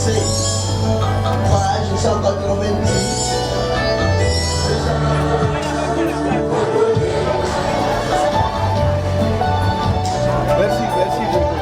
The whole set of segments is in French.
danser. Voilà, je suis encore trompé. Merci beaucoup.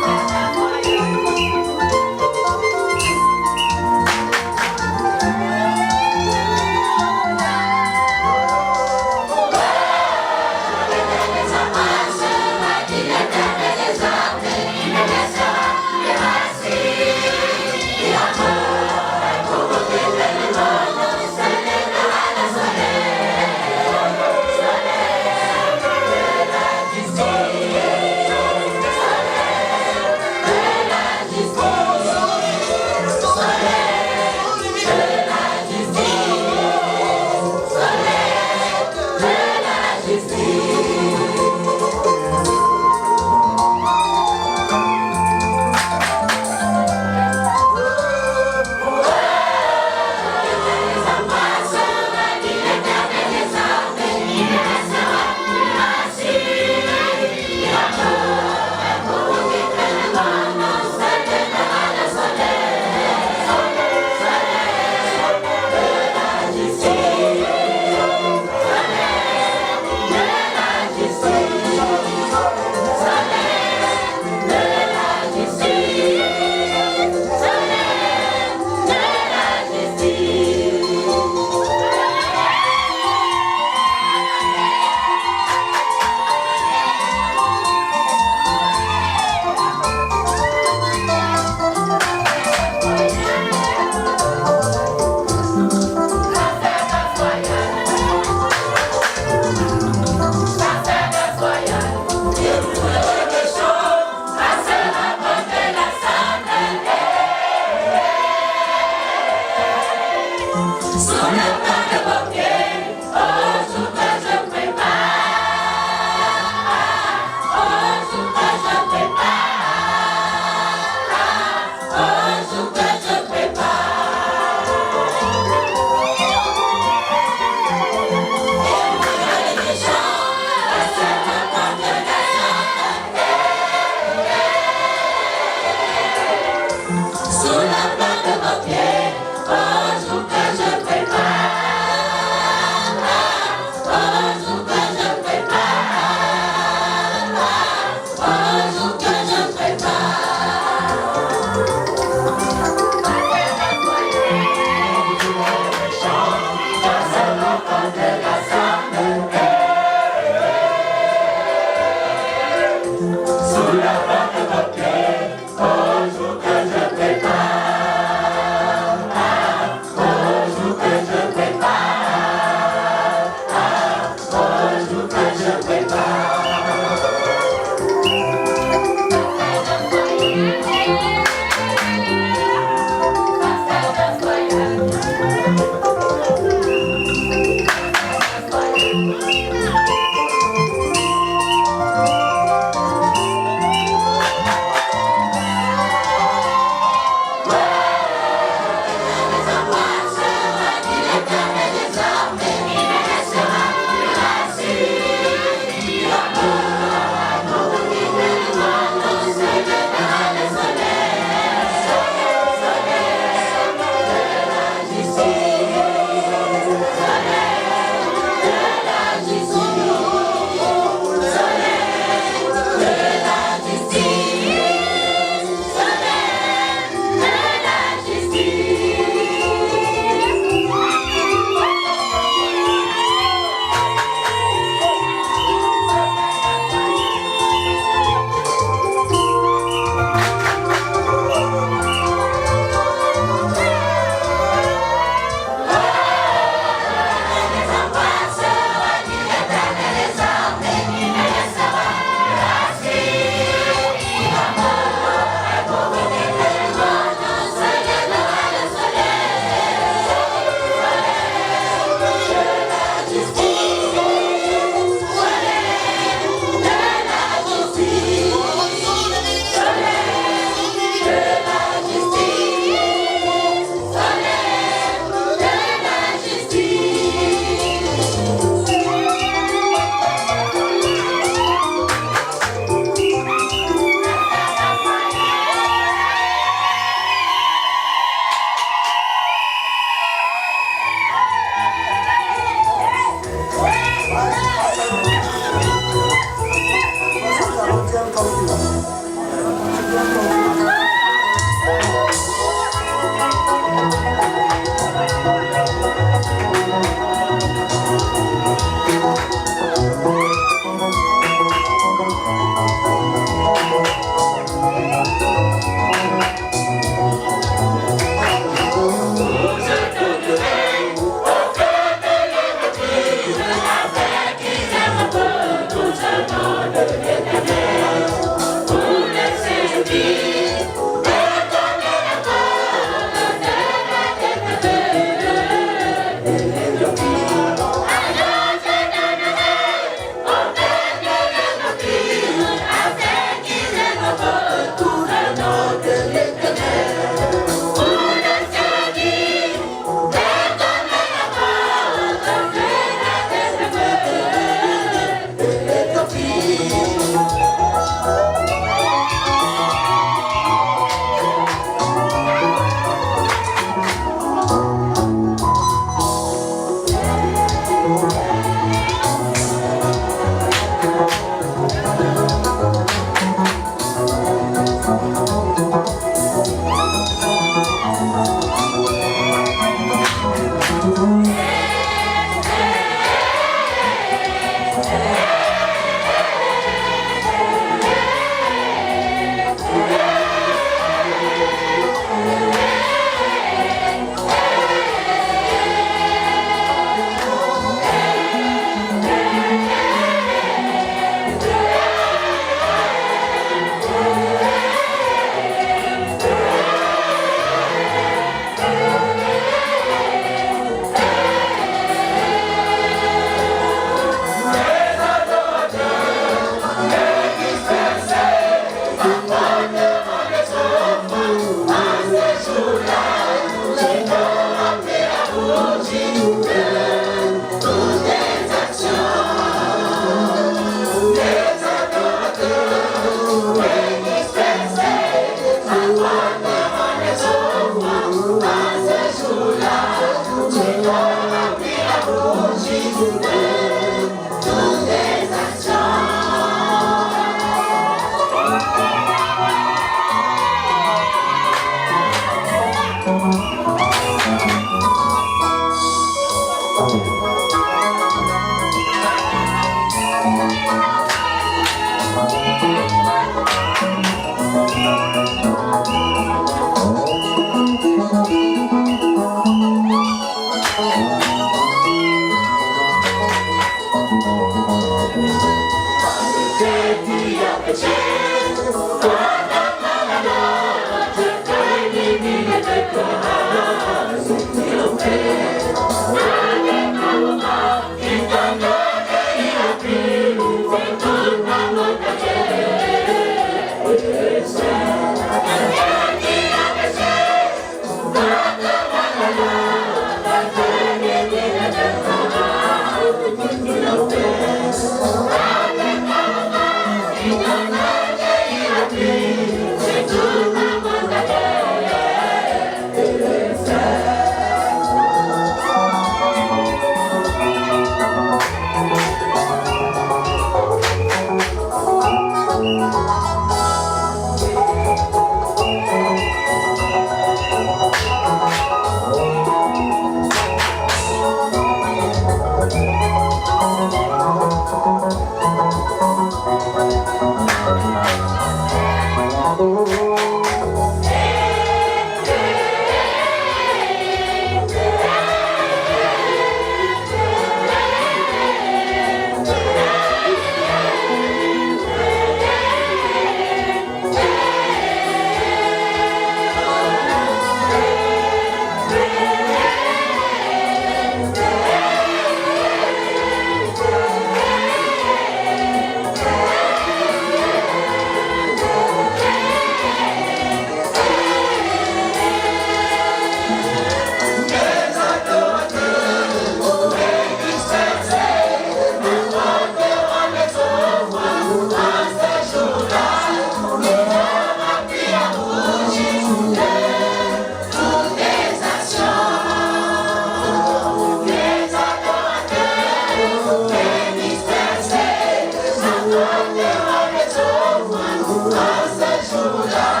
Jour-là.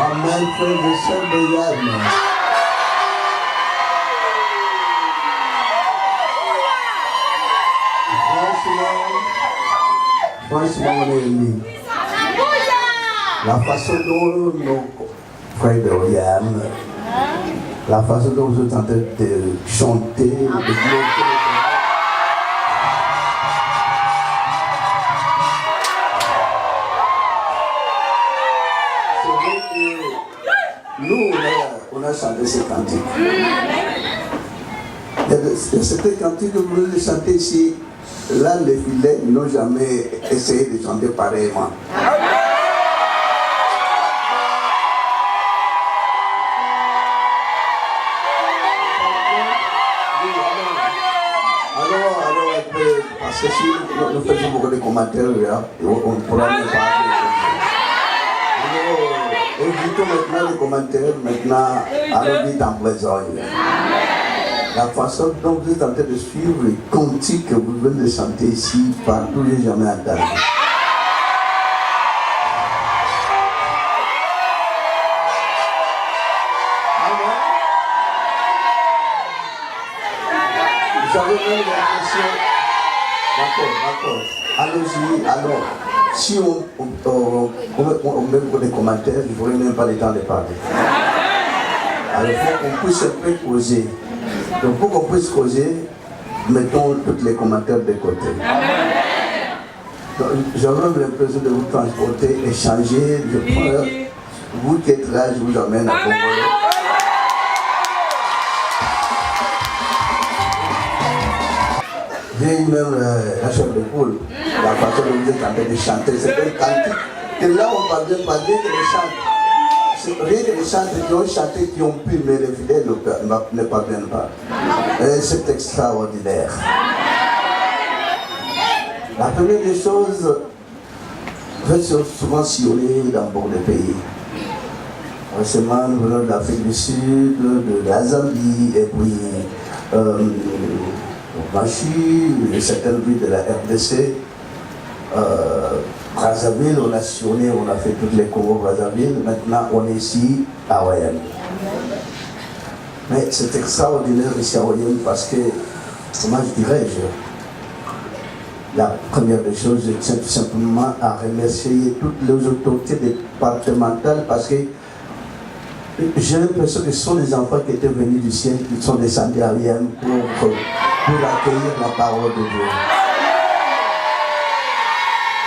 Amen, frères et sœurs de Yann. Franchement, on est émis. La façon dont nos frères de Yann, la façon dont vous êtes en train de chanter, de chanter, nous, on a chanté ces cantiques. Il y a certains cantiques que vous voulez chanter ici. Là, les filets n'ont jamais essayé de chanter pareillement. Alors, parce que si nous faisons beaucoup de commentaires, on pourra nous parler. Évitons maintenant les commentaires, maintenant, allons vite en besogne. La façon dont vous êtes en train de suivre les cantiques que vous venez de chanter ici, partout, j'ai jamais entendu. Vous avez même l'impression. D'accord. Allons-y, alors. Si on met des commentaires, il ne faudrait même pas le temps de parler. Alors, il faut qu'on puisse un peu causer. Donc, pour qu'on puisse causer, mettons tous les commentaires de côté. J'aurais l'impression de vous transporter, échanger. Je prends, vous qui êtes là, je vous emmène à Congo. J'ai eu même la chair de poule, la façon dont vous êtes en train de chanter. C'est un cantique que là on parvient pas bien que les chants. C'est rien que les chanteurs qui ont chanté, qui ont pu, mais les fidèles ne parviennent pas. C'est extraordinaire. La première des choses, vous êtes souvent sillonné dans beaucoup de pays. Récemment, nous venons de l'Afrique du Sud, de la Zambie, et puis Machi, certaines villes de la RDC, Brazzaville, on a sillonné, on a fait toutes les Congo Brazzaville, maintenant on est ici à Wayane. Mais c'est extraordinaire ici à Wayane parce que, comment je dirais-je, la première des choses, je tiens tout simplement à remercier toutes les autorités départementales parce que j'ai l'impression que ce sont des enfants qui étaient venus du ciel, qui sont descendus à Wayane pour accueillir la parole de Dieu.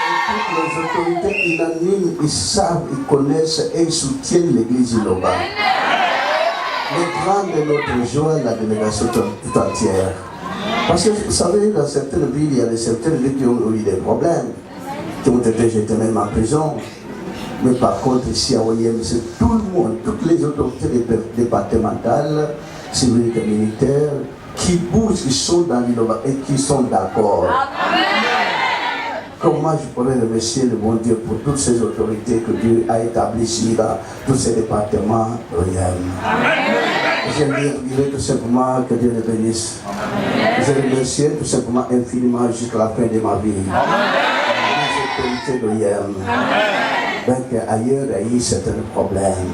Et toutes les autorités unanimes, ils savent, ils connaissent et ils soutiennent l'église Iloba. Le grand de notre joie, la délégation tout entière. Parce que vous savez, dans certaines villes, il y a certaines villes qui ont eu des problèmes, qui ont été jetés même en prison. Mais par contre, ici à Oyem, c'est tout le monde, toutes les autorités départementales, civiles et militaires, qui bougent, qui sont dans l'innovation et qui sont d'accord. Comment je pourrais remercier le bon Dieu pour toutes ces autorités que Dieu a établies ici dans tous ces départements J'aimerais dire tout simplement que Dieu les bénisse. Je remercie tout simplement infiniment jusqu'à la fin de ma vie. Les autorités d'OIM. Bien qu'ailleurs il y a eu certains problèmes.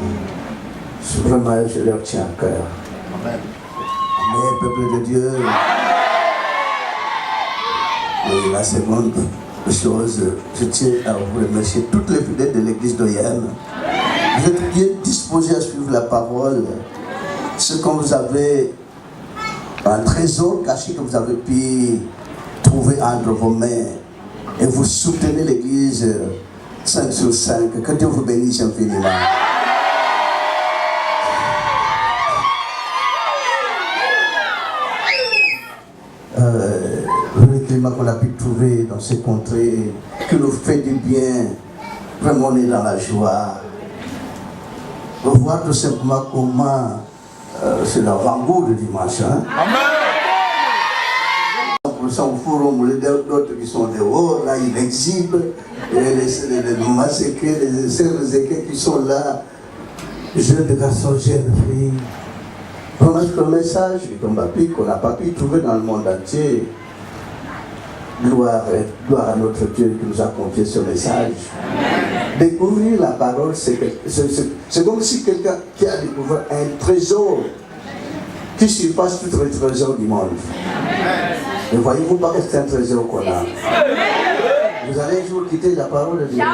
Vraiment, je leur tiens à cœur. Amen, peuple de Dieu. Et la seconde chose, je tiens à vous remercier toutes les fidèles de l'église d'OIM. Vous êtes bien disposés à suivre la parole. Ce que vous avez, un trésor caché que vous avez pu trouver entre vos mains. Et vous soutenez l'église 5 sur 5. Que Dieu vous bénisse infiniment. Le climat qu'on a pu trouver dans ces contrées, qui nous fait du bien, vraiment on est dans la joie. On voit tout simplement comment c'est l'avant-goût de dimanche. Hein? Au forum, d'autres qui sont dehors, là ils exhibent, les massacrés, les sœurs qui sont là, jeunes garçons, jeunes filles. On a ce message qu'on n'a pas pu trouver dans le monde entier. Gloire à notre Dieu qui nous a confié ce message. Découvrir la parole, c'est comme si quelqu'un qui a découvert un trésor qui surpasse tout le trésor du monde. Mais voyez-vous pas que c'est un trésor qu'on a. Vous allez un jour quitter la parole de Dieu.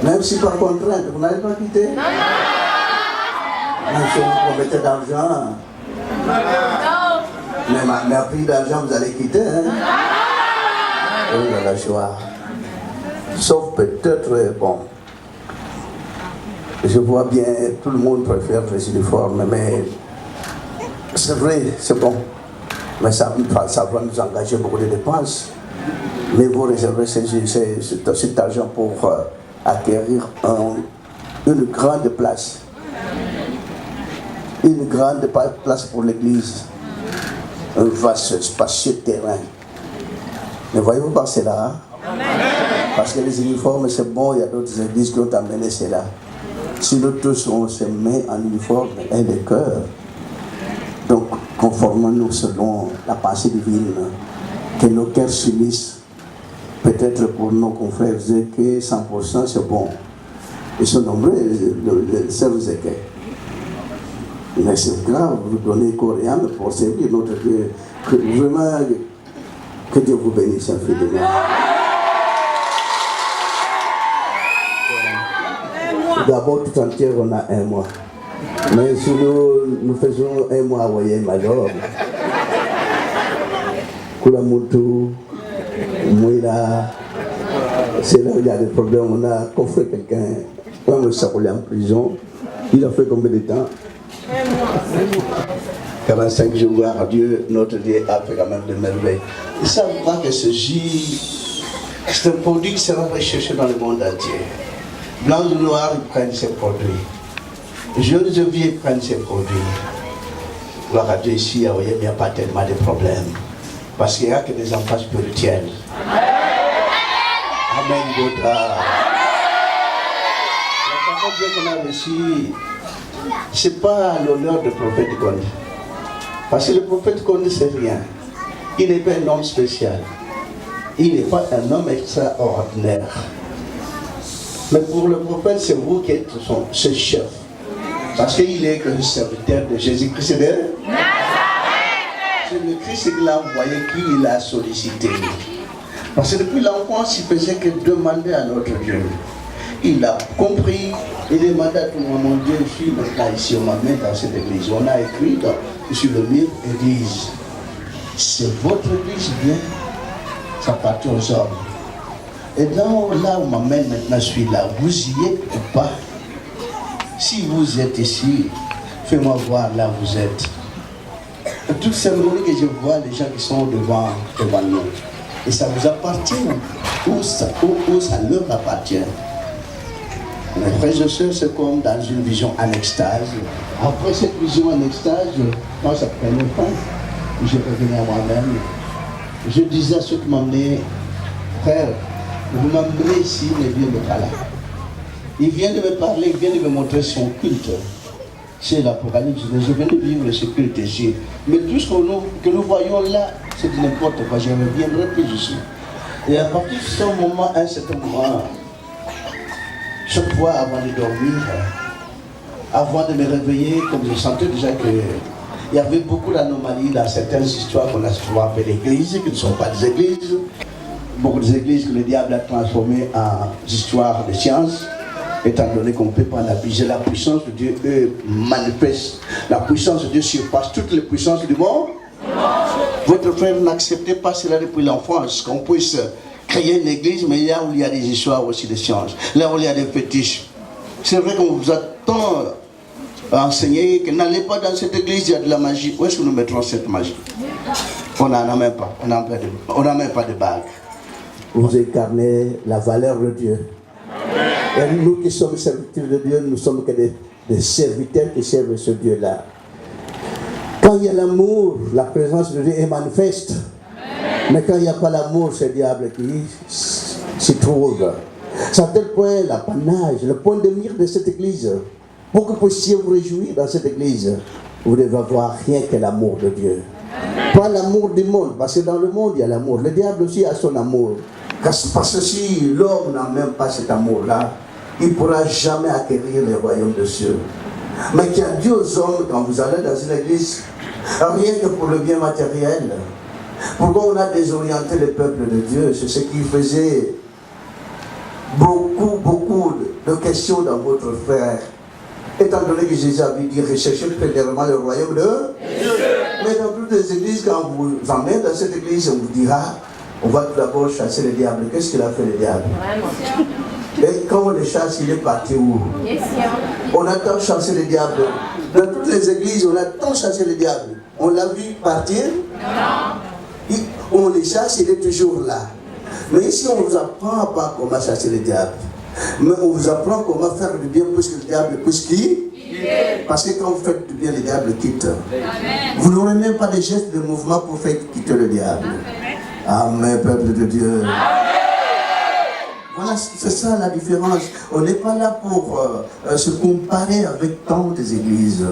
Même si par contrainte, vous n'allez pas quitter. Même si vous promettez d'argent. Mais à prix d'argent, vous allez quitter. Hein? Oui, dans la joie. Sauf peut-être, bon, je vois bien, tout le monde préfère les uniformes, mais c'est vrai, c'est bon. Mais ça va nous engager beaucoup de dépenses. Mais vous réservez cet argent pour acquérir une grande place. Une grande place pour l'église. Un vaste, spacieux terrain. Ne voyez-vous pas cela? Parce que les uniformes, c'est bon, il y a d'autres églises qui ont amené cela. Si nous tous, on se met en uniforme et le cœur, donc conformons-nous selon la pensée divine, que nos cœurs s'unissent. Peut-être pour nos confrères que 100% c'est bon. Ils sont nombreux, les sœurs Zéké. Mais c'est grave, vous donnez corps et âme pour servir notre Dieu. Vraiment, que Dieu vous bénisse infiniment. D'abord, tout entier, on a un mois. Mais si nous faisons un mois, vous voyez, major. Kulamutu, Mouila, c'est là où il y a des problèmes. On a coffré quelqu'un, quand on s'est roulé en prison, il a fait combien de temps? 45 jours, gloire à Dieu, notre Dieu a fait quand même de merveilles. Ils savent pas que ce J, c'est un produit qui sera recherché dans le monde entier. Blancs ou noirs, ils prennent ces produits. Jeunes et vieux prennent ces produits. Gloire à Dieu, ici, il n'y a pas tellement de problèmes. Parce qu'il n'y a que des enfants spirituels. Amen, Godra. La parole de Dieu qu'on a reçue, ce n'est pas l'honneur du prophète Condé. Parce que le prophète Condé, c'est rien. Il n'est pas un homme spécial. Il n'est pas un homme extraordinaire. Mais pour le prophète, c'est vous qui êtes ce chef. Parce qu'il est que le serviteur de Jésus-Christ. C'est le Christ qui l'a envoyé, qui l'a sollicité. Parce que depuis l'enfance, il faisait que demander à notre Dieu. Il a compris, il demandait à tout le monde, mon Dieu, je suis maintenant ici, on m'amène dans cette église. On a écrit sur le mur, église. C'est votre église bien, ça appartient aux hommes. Et dans là où on m'amène maintenant, je suis là, vous y êtes ou pas? Si vous êtes ici, fais-moi voir là où vous êtes. Toute cérémonie que je vois, les gens qui sont devant nous. Et ça vous appartient ou ça leur appartient. Mes frères et sœurs, c'est comme dans une vision en extase. Après cette vision en extase, quand ça prenait fin, je revenais à moi-même. Je disais à ceux qui m'emmenaient, frère, vous m'emmenez ici, mais Dieu n'est pas là. Il vient de me parler, il vient de me montrer son culte. C'est l'Apocalypse, je viens de vivre ce culte ici. Mais tout ce que nous voyons là, c'est de n'importe quoi, je ne reviendrai plus ici. Et à partir de ce moment, à un certain moment, chaque fois avant de dormir, avant de me réveiller, comme je sentais déjà qu'il y avait beaucoup d'anomalies dans certaines histoires qu'on a souvent appelées églises, qui ne sont pas des églises. Beaucoup d'églises que le diable a transformées en histoires de science, étant donné qu'on ne peut pas en abuser. La puissance de Dieu manifeste. La puissance de Dieu surpasse toutes les puissances du monde. Votre frère n'acceptait pas cela depuis l'enfance, qu'on puisse créer une église, mais là où il y a des histoires aussi de sciences, là où il y a des fétiches. C'est vrai qu'on vous attend à enseigner que n'allez pas dans cette église, il y a de la magie. Où est-ce que nous mettrons cette magie? On n'en a même pas. On n'a même pas de bague. Vous incarnez la valeur de Dieu. Et nous qui sommes serviteurs de Dieu, nous sommes que des serviteurs qui servent ce Dieu-là. Quand il y a l'amour, la présence de Dieu est manifeste. Mais quand il n'y a pas l'amour, c'est le diable qui s'y trouve. C'est à tel point l'apanage, le point de mire de cette église. Pour que vous puissiez vous réjouir dans cette église, vous devez avoir rien que l'amour de Dieu. Pas l'amour du monde, parce que dans le monde il y a l'amour. Le diable aussi a son amour. Parce que si l'homme n'a même pas cet amour-là, il ne pourra jamais acquérir le royaume de Dieu. Mais qui a dit aux hommes, quand vous allez dans une église, rien que pour le bien matériel. Pourquoi on a désorienté le peuple de Dieu? C'est ce qui faisait beaucoup de questions dans votre frère. Étant donné que Jésus avait dit, recherchez premièrement le royaume de Dieu. Mais dans toutes les églises, quand on vous emmène dans cette église, on vous dira, on va tout d'abord chasser le diable. Qu'est-ce qu'il a fait le diable? Et quand on le chasse, il est parti où? On attend chasser le diable. Dans toutes les églises, on attend chasser le diable. On l'a vu partir? Non. On le chasse, il est toujours là. Mais ici, on ne vous apprend pas comment chasser le diable. Mais on vous apprend comment faire du bien puisque le diable puisse quitter. Parce que quand vous faites du bien, le diable quitte. Amen. Vous n'aurez même pas de gestes de mouvement pour faire quitter le diable. Amen, peuple de Dieu. Amen. Voilà, c'est ça la différence. On n'est pas là pour se comparer avec tant des églises.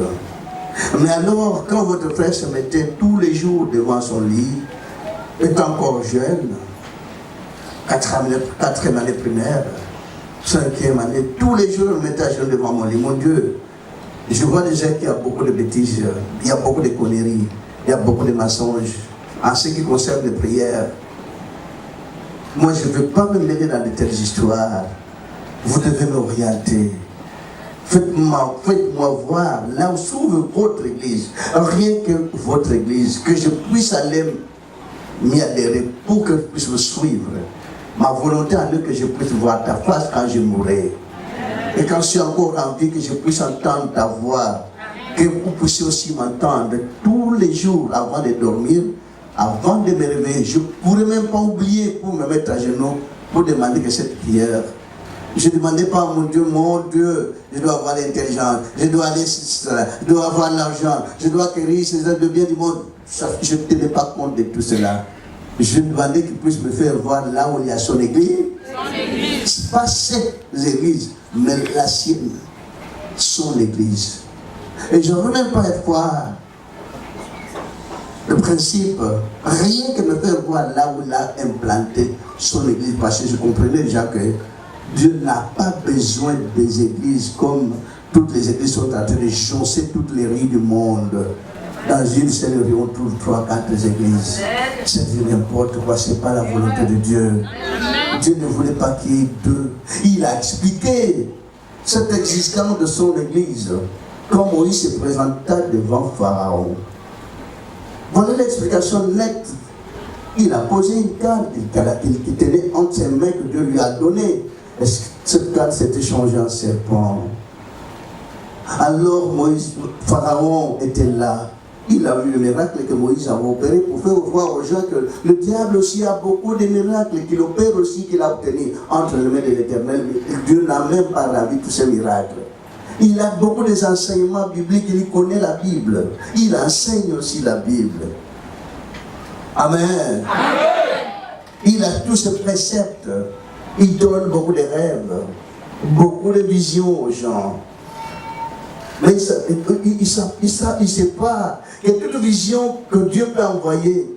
Mais alors, quand votre frère se mettait tous les jours devant son lit, étant encore jeune, 4e année primaire, 5e année, tous les jours, je me mettais à genoux devant mon lit. Mon Dieu, je vois déjà qu'il y a beaucoup de bêtises, il y a beaucoup de conneries, il y a beaucoup de mensonges. En ce qui concerne les prières, moi je ne veux pas me mêler dans de telles histoires. Vous devez m'orienter. Faites-moi voir là où s'ouvre votre église, rien que votre église, que je puisse aller m'y adhérer pour que je puisse me suivre. Ma volonté en est que je puisse voir ta face quand je mourrai. Et quand je suis encore en vie, que je puisse entendre ta voix. Que vous puissiez aussi m'entendre tous les jours avant de dormir, avant de me réveiller. Je ne pourrais même pas oublier pour me mettre à genoux, pour demander que cette prière. Je ne demandais pas à mon Dieu, je dois avoir l'intelligence, je dois aller, je dois avoir l'argent, je dois acquérir ces êtres de bien du monde. Je ne tenais pas compte de tout cela. Je demandais qu'il puisse me faire voir là où il y a son église. Pas cette église, mais la sienne, son église. Et je ne veux même pas voir le principe, rien que me faire voir là où il a implanté son église, parce que je comprenais déjà que Dieu n'a pas besoin des églises comme toutes les églises sont en train de chausser toutes les rues du monde. Dans une seule rue, on trouve 3, 4 églises. C'est n'importe quoi, ce n'est pas la volonté de Dieu. Dieu ne voulait pas qu'il y ait deux. Il a expliqué cette existence de son église quand Moïse se présenta devant Pharaon. Voilà l'explication nette. Il a posé une canne qui tenait entre ses mains que Dieu lui a donnée. Et cette canne s'est échangée en serpent. Alors Pharaon était là. Il a vu le miracle que Moïse a opéré pour faire voir aux gens que le diable aussi a beaucoup de miracles qu'il opère aussi, qu'il a obtenu entre les mains de l'Éternel. Dieu n'a même pas ravi tous ces miracles. Il a beaucoup d'enseignements bibliques, il connaît la Bible. Il enseigne aussi la Bible. Amen. Il a tous ses préceptes. Il donne beaucoup de rêves, beaucoup de visions aux gens. Mais il ne sait pas que toute vision que Dieu peut envoyer,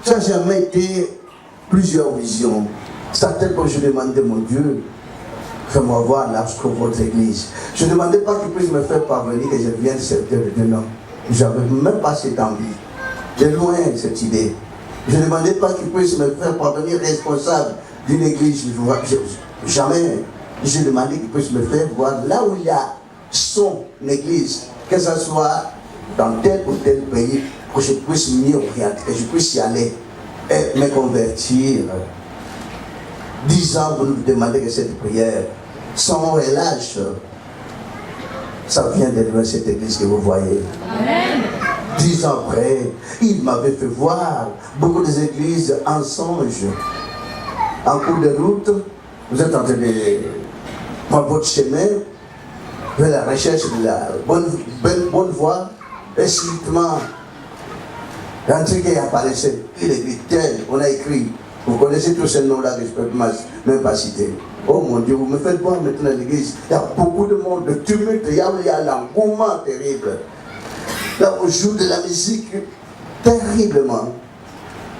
ça n'a jamais été plusieurs visions. Certaines fois, je demandais, mon Dieu, fais-moi voir lorsque votre église. Je ne demandais pas qu'il puisse me faire parvenir que je vienne servir de Dieu, non. Je n'avais même pas cette envie. J'ai loin cette idée. Je ne demandais pas qu'il puisse me faire parvenir responsable d'une église. Jamais. Je demandais qu'il puisse me faire voir là où il y a son église, que ce soit dans tel ou tel pays, que je puisse m'y orienter, que je puisse y aller et me convertir. 10 ans, vous nous demandez que cette prière, sans relâche, ça vient de cette église que vous voyez. Amen. 10 ans après, il m'avait fait voir beaucoup des églises en songe. En cours de route, vous êtes en train de prendre votre chemin vers la recherche de la bonne voie, et subitement, un truc qui apparaissait, il écrit tel, on a écrit, vous connaissez tous ces noms-là que je ne peux même pas citer. Oh mon Dieu, vous me faites voir maintenant l'église, il y a beaucoup de monde, de tumulte, il y a l'engouement terrible. Là, on joue de la musique terriblement.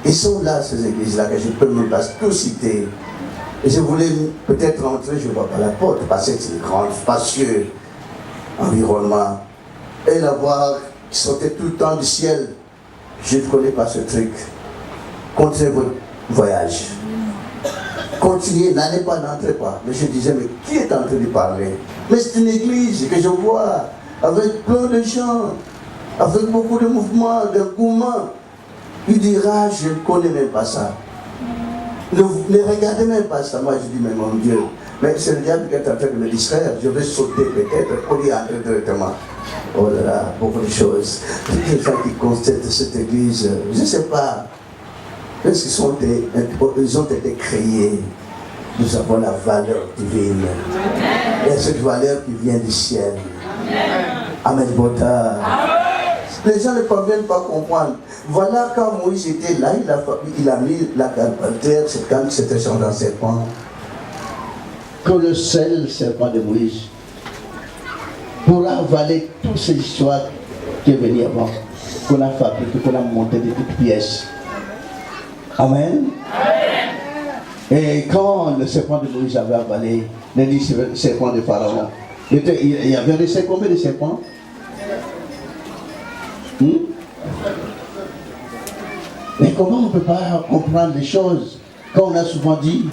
Ils sont là, ces églises-là, que je ne peux même pas tout citer. Et je voulais peut-être rentrer, je ne vois pas la porte, parce que c'est un grand, spacieux environnement. Et la voix qui sortait tout le temps du ciel. Je ne connais pas ce truc. Continuez votre voyage. Continuez, n'allez pas, n'entrez pas. Mais je disais, mais qui est en train de parler? Mais c'est une église que je vois, avec plein de gens, avec beaucoup de mouvements, d'engouement. Il dira, je ne connais même pas ça. Ne regardez même pas ça. Moi, je dis, mais mon Dieu, mais c'est le diable qui est en train de me distraire. Je vais sauter peut-être pour y entrer directement. Oh là là, beaucoup de choses. Toutes les gens qui constatent cette église, je ne sais pas. Parce qu'ils ils ont été créés. Nous avons la valeur divine. Et cette valeur qui vient du ciel. Amen. Bota. Les gens ne parviennent pas à comprendre. Voilà quand Moïse était là, il a mis la terre, c'est quand c'était sur un serpent. Que le seul serpent de Moïse pourra avaler toutes ces histoires qui sont venues avant, qu'on a fabriquées, qu'on a montées de toutes pièces. Amen. Et quand le serpent de Moïse avait avalé les 10 serpents de Pharaon, il y avait resté combien de serpents? Mais comment on ne peut pas comprendre les choses quand on a souvent dit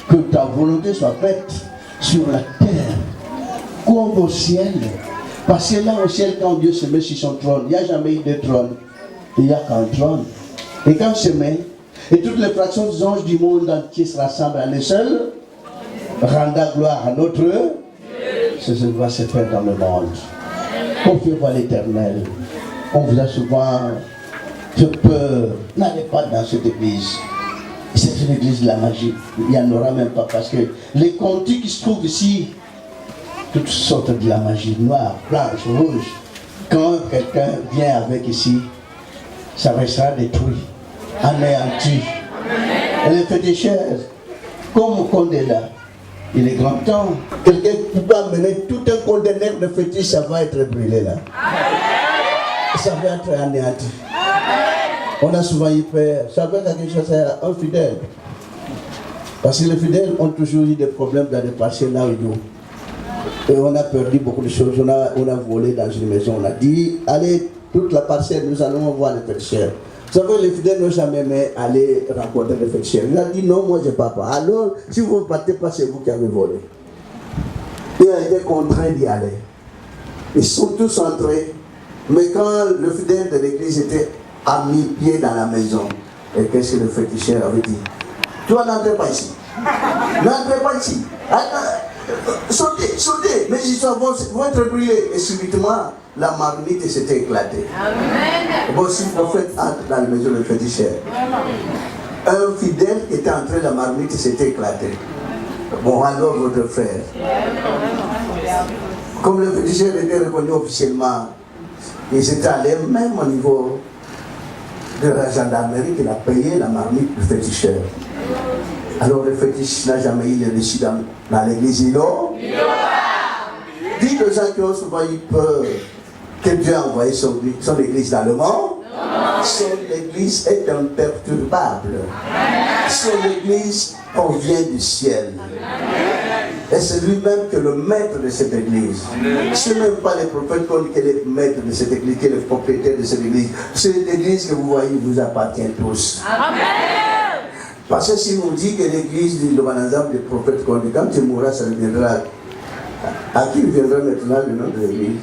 que ta volonté soit faite sur la terre comme au ciel? Parce que là au ciel, quand Dieu se met sur son trône, il n'y a jamais eu de trône, il n'y a qu'un trône. Et quand il se met, et toutes les fractions des anges du monde entier se rassemblent à un seul, rendant gloire à notre Dieu, ce va se faire dans le monde. Confiez-vous à l'Éternel. On vous a souvent fait peur. N'allez pas dans cette église. C'est une église de la magie. Il n'y en aura même pas parce que les contis qui se trouvent ici, toutes sortes de la magie, noire, blanche, rouge. Quand quelqu'un vient avec ici, ça restera détruit, anéanti. Et les féticheurs, comme au Condé là, il est grand temps. Quelqu'un qui peut amener tout un conteneur de fétiches, ça va être brûlé là. Ça va être anéanti. On a souvent eu peur. Ça veut dire quelque chose à un fidèle. Parce que les fidèles ont toujours eu des problèmes dans le passé là où ils vont. Et on a perdu beaucoup de choses. On a volé dans une maison. On a dit, allez, toute la parcelle, nous allons voir les féticheurs. Vous savez, les fidèles n'ont jamais aimé aller rencontrer les féticheurs. Il a dit, non, moi je ne pars pas. Alors, si vous ne partez pas, c'est vous qui avez volé. Il a été contraint d'y aller. Ils sont tous entrés. Mais quand le fidèle de l'église était à mi-pied dans la maison, et qu'est-ce que le féticheur avait dit? Toi, n'entrez pas ici. N'entrez pas ici. Sautez, mes histoires vont être brûlées. Et subitement, la marmite s'est éclatée. Amen. Bon, si le prophète entre dans la maison de féticheur, un fidèle qui était entré, la marmite s'est éclatée. Bon, alors votre frère. Comme le féticheur était reconnu officiellement, il s'était allé même au niveau de la gendarmerie qu'il a payé la marmite du féticheur. Alors le fétiche n'a jamais eu le reçu dans l'église. Dites aux gens qui ont souvent eu peur que Dieu a envoyé son église dans le monde. Son église est imperturbable. Son église provient du ciel. Et c'est lui-même qui est le maître de cette église. Ce n'est même pas les prophètes qui est le maître de cette église, qui est le propriétaire de cette église. Cette église que vous voyez vous appartient tous. Amen. Parce que si on dit que l'église de l'Obanazam des prophètes, quand tu mourras, ça deviendra. À qui viendra maintenant le nom de l'église?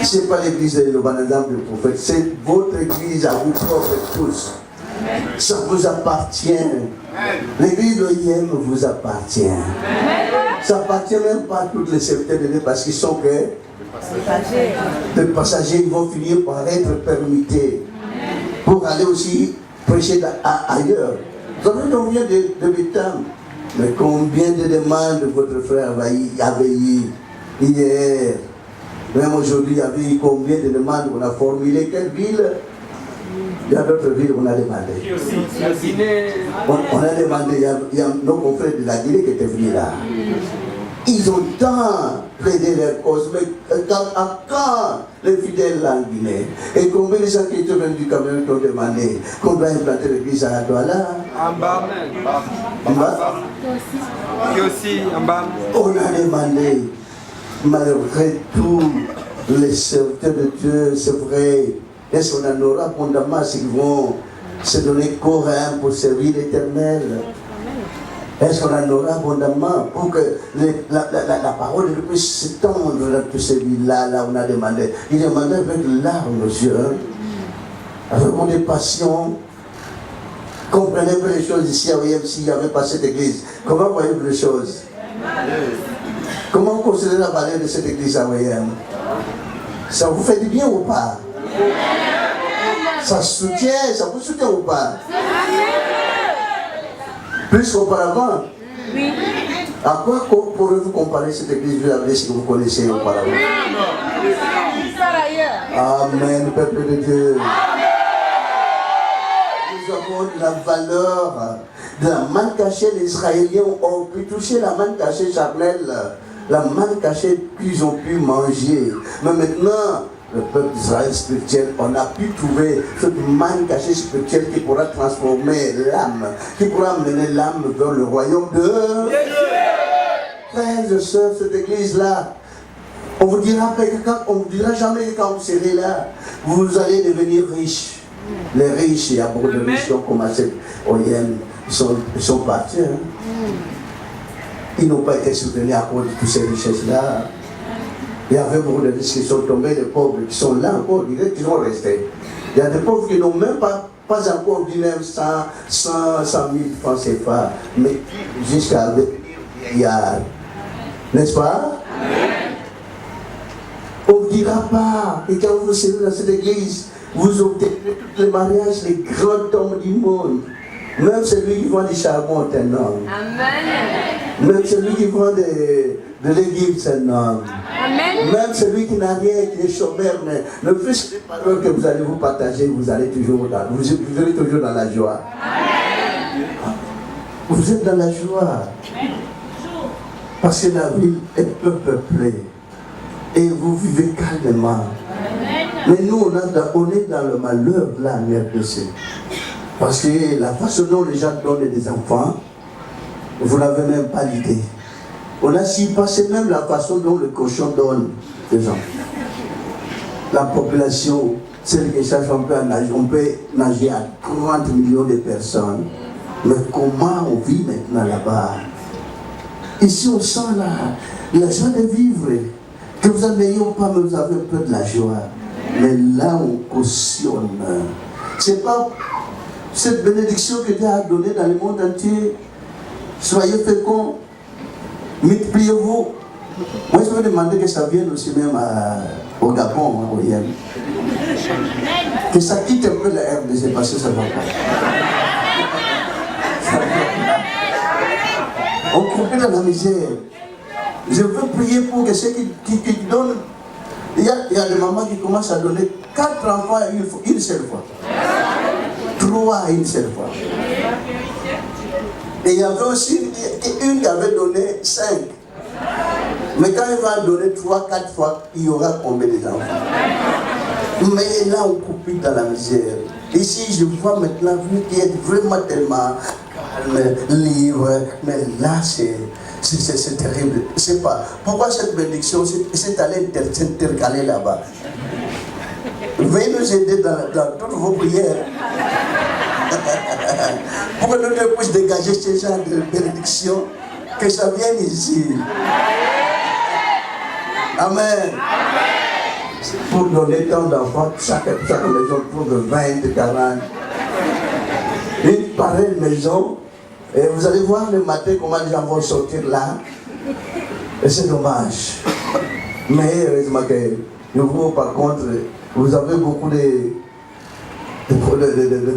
Ce n'est pas l'église de l'Obanazam des prophètes, c'est votre église à vous propres tous. Ça vous appartient. L'église de l'OIM vous appartient. Ça appartient même pas à toutes les serviteurs de Dieu parce qu'ils sont que les passagers vont finir par être permutés pour aller aussi prêcher ailleurs. Vous savez combien de bêtises, mais combien de demandes votre frère avait eu hier, même aujourd'hui, il y avait eu combien de demandes qu'on a formulées, quelle ville? Il y a d'autres villes qu'on a demandé. On a demandé, il y a nos confrères de la Guinée qui étaient venus là. Ils ont tant plaidé leur cause, mais quand les fidèles en Guinée, et combien de gens qui étaient venus du Cameroun qui ont demandé qu'on doit implanter l'église à Douala? On a demandé, malgré tout, les serviteurs de Dieu, c'est vrai. Est-ce qu'on en aura abondamment s'ils vont se donner corps et âme pour servir l'Éternel? Est-ce qu'on en aura abondamment pour que la parole de Dieu puisse s'étendre dans tous ces villes-là, là on a demandé. Il demandait avec larmes aux yeux, avec des passions. Comprenez un peu les choses ici à OIM s'il n'y avait pas cette église. Comment voyez-vous les choses? Comment vous considérez la valeur de cette église à OIM? Ça vous fait du bien ou pas? Ça vous soutient ou pas? Plus qu'auparavant. Oui. À quoi pourrez-vous comparer cette église avec ce que vous connaissez auparavant? Amen, peuple de Dieu. Nous avons la valeur de la manne cachée. Les Israéliens ont pu toucher la manne cachée charnelle, la manne cachée qu'ils ont pu manger. Mais maintenant, le peuple d'Israël spirituel, on a pu trouver cette manne cachée spirituelle qui pourra transformer l'âme, qui pourra mener l'âme vers le royaume de Dieu. Frères et sœurs, cette église-là, on vous dira jamais que quand vous serez là, vous allez devenir riches. Les riches, il y a beaucoup de riches qui ont commencé au Yémen, ils sont partis. Ils n'ont pas été soutenus à cause de toutes ces richesses-là. Il y avait beaucoup de riches qui sont tombés, des pauvres qui sont là encore, qui vont rester. Il y a des pauvres qui n'ont même pas encore dit même 100 000 francs CFA, mais jusqu'à devenir milliards. N'est-ce pas? On ne dira pas que quand vous serez dans cette église, vous obtiendrez tous les mariages, les grands hommes du monde. Même celui qui vend du charbon est un homme. Amen. Même celui qui vend de légumes, c'est un homme. Amen. Même celui qui n'a rien, qui est chômeur, mais le plus des paroles que vous allez vous partager, vous vivrez toujours dans la joie. Amen. Vous êtes dans la joie. Parce que la ville est peu peuplée. Et vous vivez calmement. Mais nous, on est dans le malheur de la RDC. Parce que la façon dont les gens donnent des enfants, vous n'avez même pas l'idée. On a si passé même la façon dont le cochon donne des enfants. La population, celle qui cherche un peu à nager, on peut nager à 30 millions de personnes. Mais comment on vit maintenant là-bas? Ici, on sent la joie de vivre. Que vous n'ayez pas, mais vous avez un peu de la joie. Mais là, on cautionne. C'est pas cette bénédiction que Dieu a donnée dans le monde entier. Soyez féconds. Multipliez-vous. Moi, je vais demander que ça vienne aussi même au Gabon, au Yen. Que ça quitte un peu la RDC parce que ça ne va pas. On coupe dans la misère. Je veux prier pour que ceux qui donnent. Il y a des mamans qui commencent à donner 4 enfants une seule fois. 3 une seule fois. Et il y avait aussi une qui avait donné 5. Mais quand il va donner 3, 4 fois, il y aura combien d'enfants? Mais là, on coupe dans la misère. Ici, je vois maintenant, vous qui êtes vraiment tellement calme, libre, mais là, c'est terrible. Je ne sais pas. Pourquoi cette bénédiction s'est allée s'intercaler là-bas? Veuillez nous aider dans toutes vos prières. Pour que nous puissions dégager ce genre de bénédiction, que ça vienne ici. Amen. Pour donner tant d'enfants, chaque maison trouve 20, 40. Une pareille maison, et vous allez voir le matin comment les gens vont sortir là. Et c'est dommage. Mais heureusement que vous, par contre, vous avez beaucoup de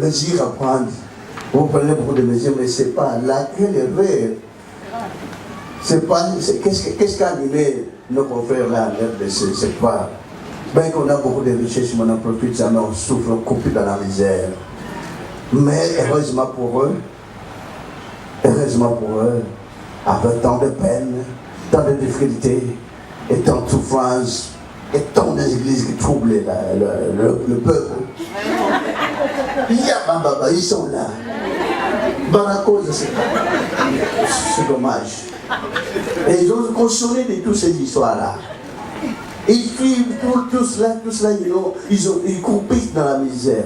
mesures à prendre. Vous prenez beaucoup de mesures, mais ce n'est pas laquelle erreur. C'est pas. Qu'est-ce qu'a animé nos confrères là en RDC? C'est pas. Bien qu'on a beaucoup de richesses, on en profite, jamais on souffre, on coupe dans la misère. Mais heureusement pour eux, avec tant de peine, tant de difficultés, et tant de souffrances, et tant d'églises qui troublent le peuple. Ils sont là. Barakose, c'est dommage. Et ils ont consolé de toutes ces histoires-là. Ils suivent tout cela, ils croupissent dans la misère.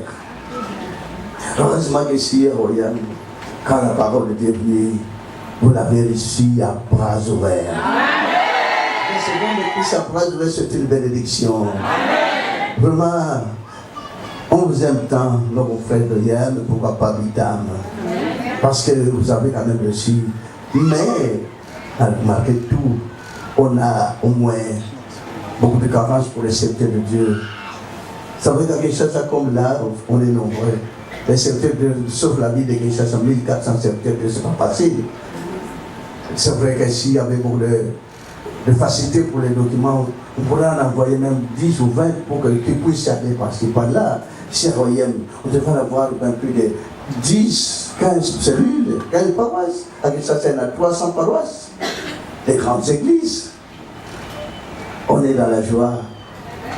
Heureusement que si, Royal, quand la parole de Dieu vient, vous l'avez reçue à bras ouverts. Et c'est bon de plus à bras ouverts, c'est une bénédiction. Vraiment, on vous aime tant, nos frères de Yann, pourquoi pas Bidam? Parce que vous avez quand même reçu. Mais, malgré tout, on a au moins beaucoup de carences pour les serviteurs de Dieu. Ça veut dire qu'à Kinshasa, comme là, on est nombreux. Les serviteurs de Dieu, sauf la vie de Kinshasa, 1400 serviteurs de Dieu, c'est pas facile. C'est vrai qu'ici, il y avait beaucoup de facilité pour les documents. On pourrait en envoyer même 10 ou 20 pour que tu puisses aller par-ci, par-là. Chez Royem, on devrait avoir un peu de 10, 15 cellules, 15 paroisses. À Kinshasa, il y en a 300 paroisses. Les grandes églises. On est dans la joie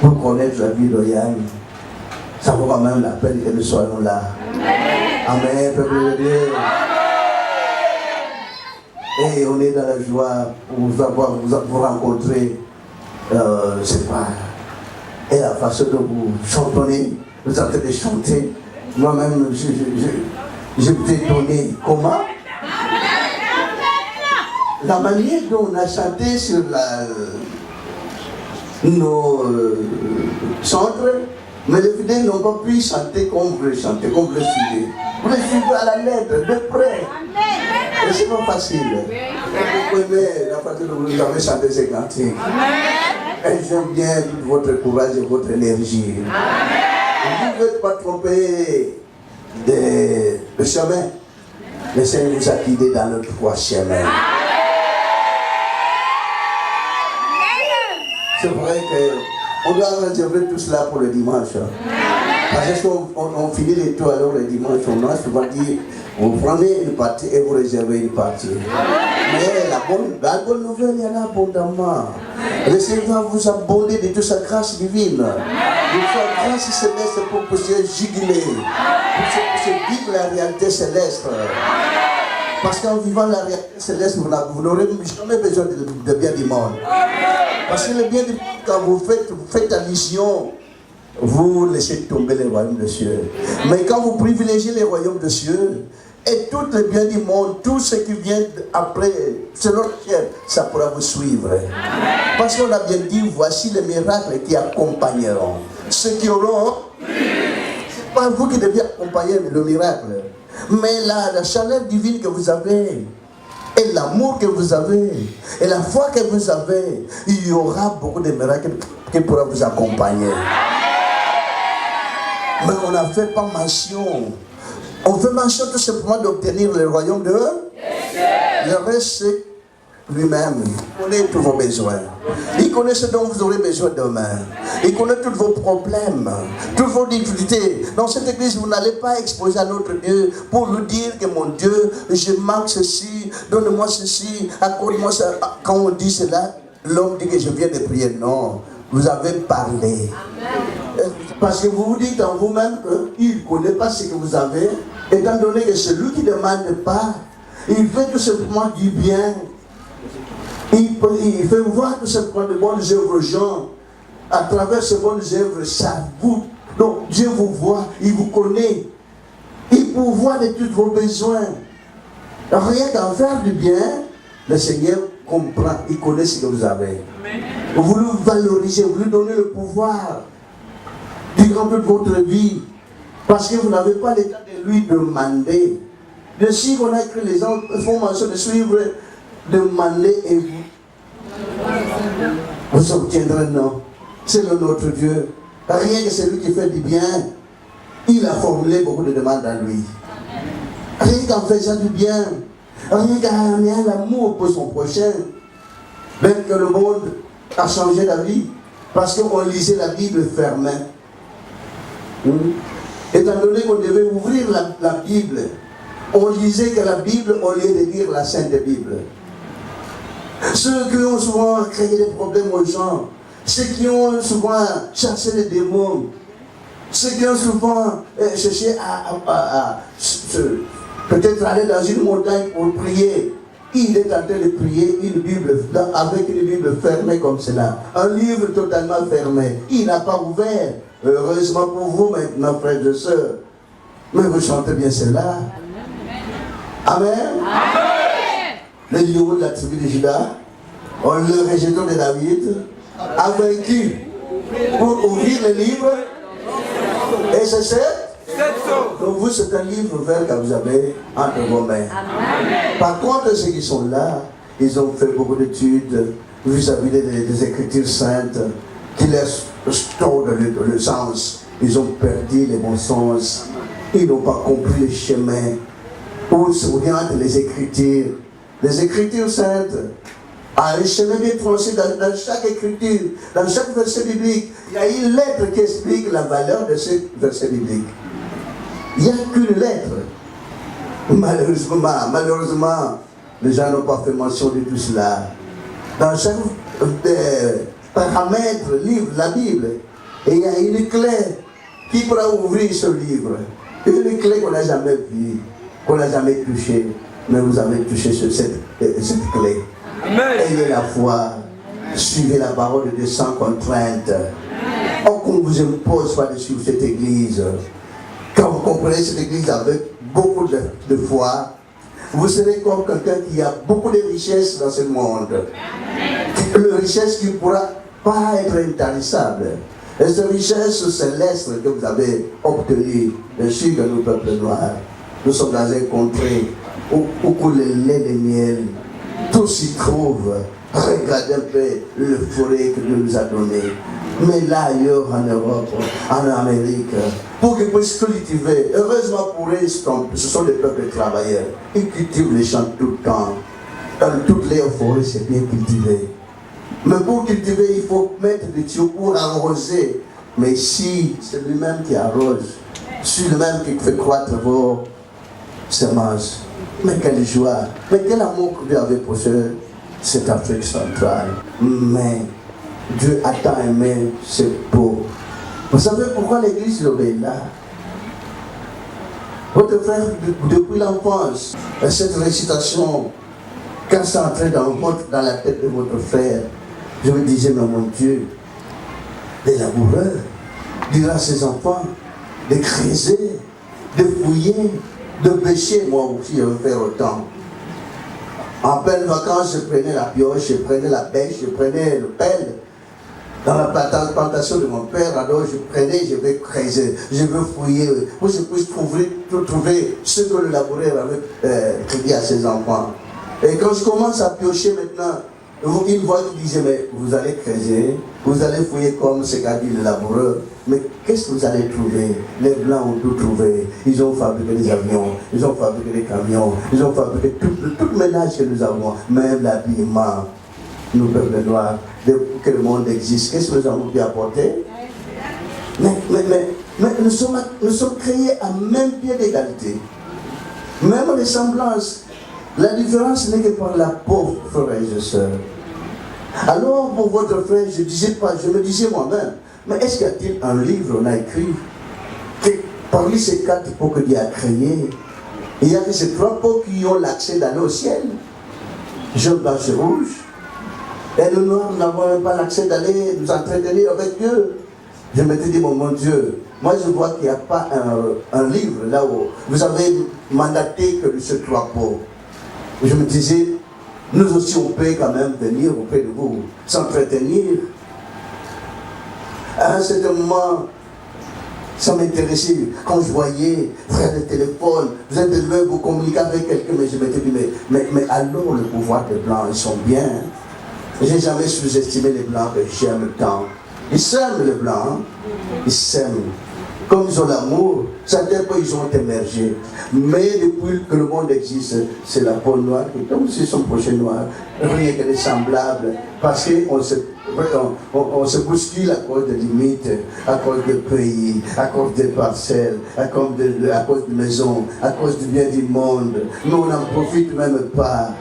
pour connaître la vie loyale. Ça vaut quand même la peine que nous soyons là. Amen, peuple de Dieu. Et on est dans la joie pour vous rencontrer. C'est pas. Et la façon dont vous chantonnez, vous êtes en train de chanter. Moi-même, je t'ai donné comment? La manière dont on a chanté sur nos centres, mais les fidèles n'ont pas pu chanter comme vous le chantez, comme vous le suivez. Vous le suivez à la lettre, de près. Et c'est pas facile. Et vous aimez la façon dont vous avez chanté ces cantiques. Et j'aime bien tout votre courage et votre énergie. Vous ne pouvez pas tromper de chemin. Le Seigneur vous a guidé dans notre trois chemins. C'est vrai qu'on doit réserver tout cela pour le dimanche. Parce qu'on finit les tours alors le dimanche, on a souvent dit, vous prenez une partie et vous réservez une partie. Mais la bonne nouvelle, il y en a abondamment. Le Seigneur va vous abonder de toute sa grâce divine. De sa grâce céleste pour pouvoir juguler, pour vivre la réalité céleste. Parce qu'en vivant la réalité céleste, vous n'aurez jamais besoin de bien du monde. Parce que le bien du monde, quand vous faites allusion, vous laissez tomber les royaumes de cieux. Mais quand vous privilégiez les royaumes de cieux, et tout le bien du monde, tout ce qui vient après, selon le ciel, ça pourra vous suivre. Parce qu'on a bien dit, voici les miracles qui accompagneront. Ceux qui auront, c'est pas vous qui devez accompagner le miracle, mais la chaleur divine que vous avez. et l'amour que vous avez, et la foi que vous avez, il y aura beaucoup de miracles qui pourront vous accompagner. Mais on n'a fait pas mention. On fait mention tout simplement d'obtenir le royaume de Dieu. Le reste, c'est lui-même. Il connaît tous vos besoins. Il connaît ce dont vous aurez besoin demain. Il connaît tous vos problèmes, toutes vos difficultés. Dans cette église, vous n'allez pas exposer à notre Dieu pour lui dire que mon Dieu, je manque ceci, donne-moi ceci, accorde-moi ça. Quand on dit cela, l'homme dit que je viens de prier. Non, vous avez parlé. Amen. Parce que vous vous dites en vous-même qu'il ne connaît pas ce que vous avez, étant donné que celui qui ne demande pas, il fait tout simplement du bien. Il fait voir tout simplement de bonnes œuvres aux gens. À travers ces bonnes œuvres, ça vous. Donc Dieu vous voit, il vous connaît. Il pourvoit de tous vos besoins. Rien qu'à faire du bien, le Seigneur comprend, il connaît ce que vous avez. Vous le valorisez, vous lui donnez le pouvoir durant toute votre vie. Parce que vous n'avez pas l'état de lui demander. De suivre, on a écrit, les gens font mention de suivre, demander et vous obtiendrez, non. C'est le notre Dieu. Rien que celui qui fait du bien, il a formulé beaucoup de demandes à lui. Rien qu'en faisant du bien, rien qu'en ayant l'amour pour son prochain, même que le monde a changé la vie, parce qu'on lisait la Bible fermée. Étant donné qu'on devait ouvrir la Bible, on lisait que la Bible au lieu de lire la Sainte Bible. Ceux qui ont souvent créé des problèmes aux gens, ceux qui ont souvent chassé les démons, ceux qui ont souvent cherché à peut-être aller dans une montagne pour prier, il est en train de prier une Bible, avec une Bible fermée comme cela, un livre totalement fermé, il n'a pas ouvert. Heureusement pour vous maintenant, frères et sœurs, mais vous chantez bien cela. Amen. Amen. Le lion de la tribu de Juda, le rejeton de David, a vaincu pour ouvrir le livre. Et c'est ça. Donc vous, c'est un livre ouvert que vous avez entre vos mains. Amen. Par contre, ceux qui sont là, ils ont fait beaucoup d'études vis-à-vis des Écritures saintes qui laissent tordre le sens. Ils ont perdu les bons sens. Ils n'ont pas compris le chemin où s'orientent les Écritures. Les Écritures saintes a un chemin bien tracé dans chaque écriture, dans chaque verset biblique. Il y a une lettre qui explique la valeur de ce verset biblique. Il n'y a qu'une lettre. Malheureusement, les gens n'ont pas fait mention de tout cela. Dans chaque paramètre, livre, la Bible, et il y a une clé qui pourra ouvrir ce livre. Une clé qu'on n'a jamais vue, qu'on n'a jamais touchée. Mais vous avez touché cette clé. Amen. Ayez la foi. Suivez la parole de Dieu sans contrainte. Qu'on ne vous impose pas de suivre cette église. Quand vous comprenez cette église avec beaucoup de foi, vous serez comme quelqu'un qui a beaucoup de richesses dans ce monde. Une richesse qui ne pourra pas être intarissable. Et cette richesse céleste que vous avez obtenue, bien sûr que nous, peuple noir, nous sommes dans un contrée où coule le lait de miel. Tout s'y trouve. Regardez un peu le forêt que Dieu nous a donné. Mais là, ailleurs, en Europe, en Amérique, pour qu'ils puissent cultiver, heureusement pour eux, ce sont des peuples travailleurs. Ils cultivent les champs tout le temps. Dans toutes les forêts, c'est bien cultivé. Mais pour cultiver, il faut mettre des tuyaux pour arroser. Mais si c'est lui-même qui arrose, c'est lui-même qui fait croître vos semences. Mais quelle joie, mais quel amour que Dieu avait pour cette Afrique centrale. Mais Dieu a tant aimé, c'est beau. Vous savez pourquoi l'église est là? Votre frère, depuis l'enfance, cette récitation, quand c'est entré dans la tête de votre frère, je me disais, mais mon Dieu, les laboureurs, diront à ses enfants, de creuser, de fouiller, de pêcher. Moi aussi, je vais faire autant. En pleine vacances, je prenais la pioche, je prenais la bêche, je prenais le pelle. Dans la plantation de mon père, alors je prenais, je vais creuser, je vais fouiller, pour que je puisse trouver ce que le laboureur avait créé à ses enfants. Et quand je commence à piocher maintenant, une voix qui disait, mais vous allez creuser, vous allez fouiller comme ce qu'a dit le laboureur, mais qu'est-ce que vous allez trouver? Les Blancs ont tout trouvé. Ils ont fabriqué des avions, ils ont fabriqué des camions, ils ont fabriqué tout le ménage que nous avons, même l'habillement. Nous, peuples noirs, que le monde existe, qu'est-ce que nous avons pu apporter? Mais nous sommes créés à même pied d'égalité. Même les semblances. La différence n'est que par la peau, frères et sœurs. Alors, pour votre frère, je me disais moi-même, mais est-ce qu'il y a-t-il un livre, on a écrit, que parmi ces 4 peaux que Dieu a créés, il n'y a que ces 3 peaux qui ont l'accès d'aller au ciel? Jaune, blanche et rouge. Et nous noirs, nous n'avons même pas l'accès d'aller nous entretenir avec Dieu. Je m'étais dit, mon Dieu, moi je vois qu'il n'y a pas un livre là où vous avez mandaté que ces 3 peaux. Je me disais, nous aussi on peut quand même venir auprès de vous, s'entretenir. À un certain moment, ça m'intéressait. Quand je voyais, frère de téléphone, vous êtes élevé, vous communiquez avec quelqu'un, mais je m'étais dit, mais alors le pouvoir des Blancs, ils sont bien. Je n'ai jamais sous-estimé les Blancs que j'aime tant. Ils s'aiment les Blancs, ils s'aiment. Comme ils ont l'amour, certains fois ils ont émergé. Mais depuis que le monde existe, c'est la peau noire qui tombe sur son prochain noir. Rien que de semblable. Parce qu'on se bouscule à cause de limites, à cause de pays, à cause des parcelles, à cause de maisons, à cause du bien du monde. Mais on n'en profite même pas.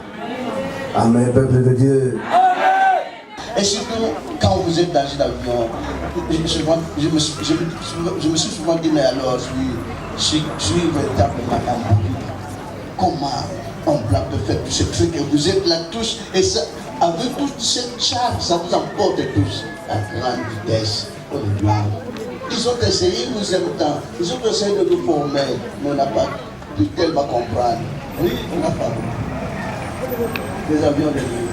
Amen, peuple de Dieu. Et surtout, quand vous êtes dans un avion, je me suis souvent dit, mais alors, je suis véritablement amoureux. Comment on peut faire tous ces trucs et vous êtes là tous, et ça, avec toute cette charge, ça vous emporte tous à grande vitesse pour les Blancs. Ils ont essayé, nous aiment tant, ils ont essayé de nous former, mais on n'a pas pu tellement comprendre. Oui, on n'a pas. Des avions de nuit.